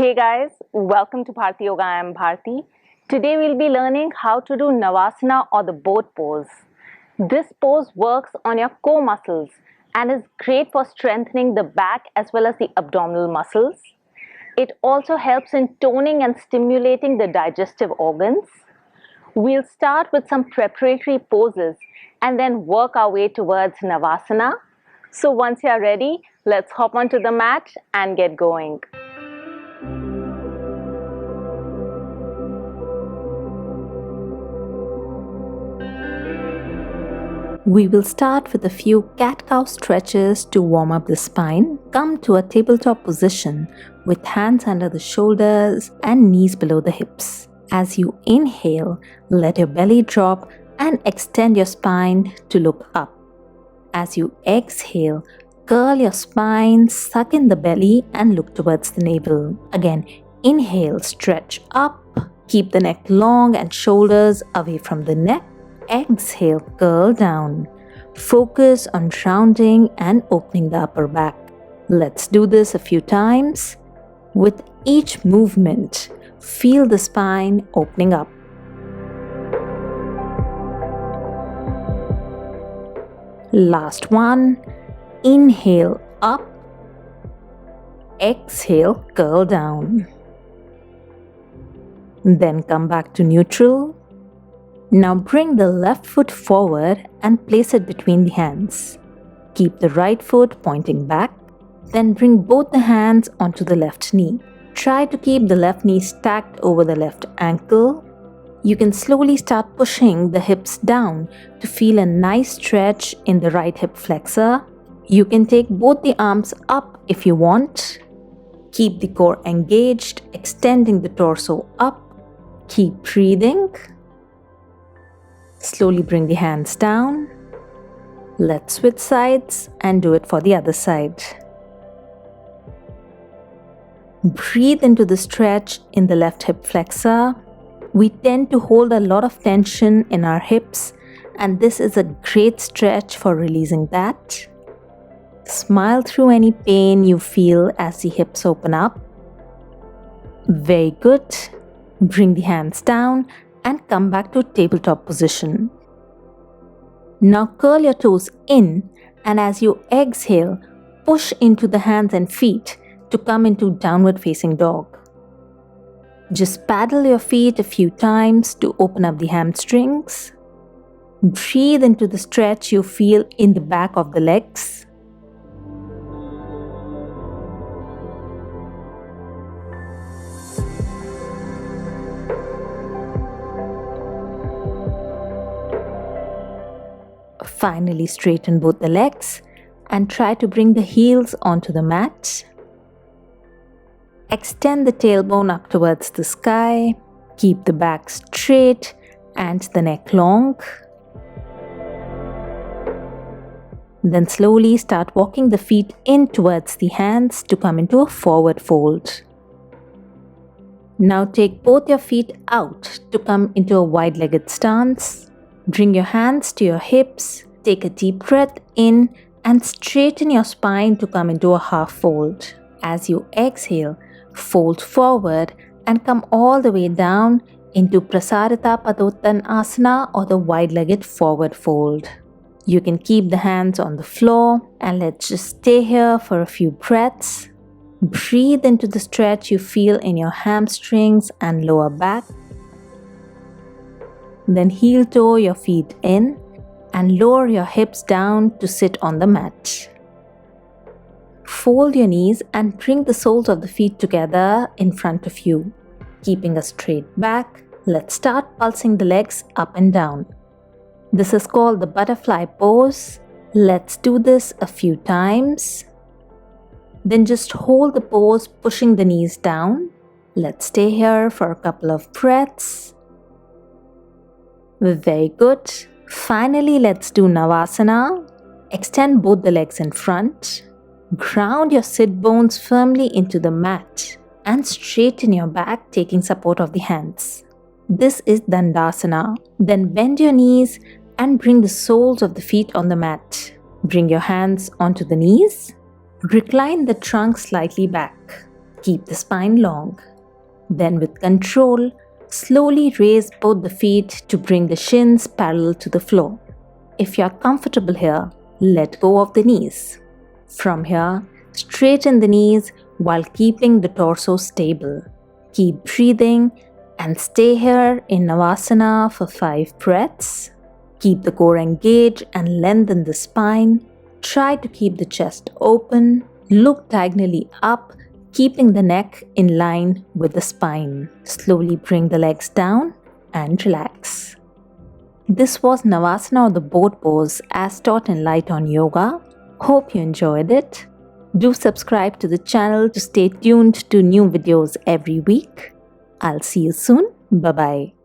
Hey guys, welcome to Bharti Yoga. I am Bharti. Today we'll be learning how to do Navasana or the boat pose. This pose works on your core muscles and is great for strengthening the back as well as the abdominal muscles. It also helps in toning and stimulating the digestive organs. We'll start with some preparatory poses and then work our way towards Navasana. So once you're ready, let's hop onto the mat and get going. We will start with a few cat-cow stretches to warm up the spine. Come to a tabletop position with hands under the shoulders and knees below the hips. As you inhale, let your belly drop and extend your spine to look up. As you exhale, curl your spine, suck in the belly and look towards the navel. Again, inhale, stretch up. Keep the neck long and shoulders away from the neck. Exhale, curl down. Focus on rounding and opening the upper back. Let's do this a few times. With each movement, feel the spine opening up. Last one. Inhale up. Exhale, curl down. Then come back to neutral. Now bring the left foot forward and place it between the hands. Keep the right foot pointing back. Then bring both the hands onto the left knee. Try to keep the left knee stacked over the left ankle. You can slowly start pushing the hips down to feel a nice stretch in the right hip flexor. You can take both the arms up if you want. Keep the core engaged, extending the torso up. Keep breathing. Slowly bring the hands down. Let's switch sides and do it for the other side. Breathe into the stretch in the left hip flexor. We tend to hold a lot of tension in our hips, and this is a great stretch for releasing that. Smile through any pain you feel as the hips open up. Very good. Bring the hands down and come back to tabletop position. Now curl your toes in, and as you exhale, push into the hands and feet to come into downward facing dog. Just paddle your feet a few times to open up the hamstrings. Breathe into the stretch you feel in the back of the legs. Finally, straighten both the legs and try to bring the heels onto the mat. Extend the tailbone up towards the sky. Keep the back straight and the neck long. Then slowly start walking the feet in towards the hands to come into a forward fold. Now take both your feet out to come into a wide-legged stance. Bring your hands to your hips. Take a deep breath in and straighten your spine to come into a half fold. As you exhale, fold forward and come all the way down into Prasarita Padottanasana or the wide-legged forward fold. You can keep the hands on the floor and let's just stay here for a few breaths. Breathe into the stretch you feel in your hamstrings and lower back. Then heel toe your feet in and lower your hips down to sit on the mat. Fold your knees and bring the soles of the feet together in front of you. Keeping a straight back, let's start pulsing the legs up and down. This is called the butterfly pose. Let's do this a few times. Then just hold the pose, pushing the knees down. Let's stay here for a couple of breaths. Very good. Finally, let's do Navasana. Extend both the legs in front. Ground your sit bones firmly into the mat and straighten your back, taking support of the hands. This is Dandasana. Then bend your knees and bring the soles of the feet on the mat. Bring your hands onto the knees. Recline the trunk slightly back. Keep the spine long. Then with control, slowly raise both the feet to bring the shins parallel to the floor. If you are comfortable here, let go of the knees. From here, straighten the knees while keeping the torso stable. Keep breathing and stay here in Navasana for 5 breaths. Keep the core engaged and lengthen the spine. Try to keep the chest open. Look diagonally up, keeping the neck in line with the spine. Slowly bring the legs down and relax. This was Navasana or the boat pose as taught in Light on Yoga. Hope you enjoyed it. Do subscribe to the channel to stay tuned to new videos every week. I'll see you soon. Bye-bye.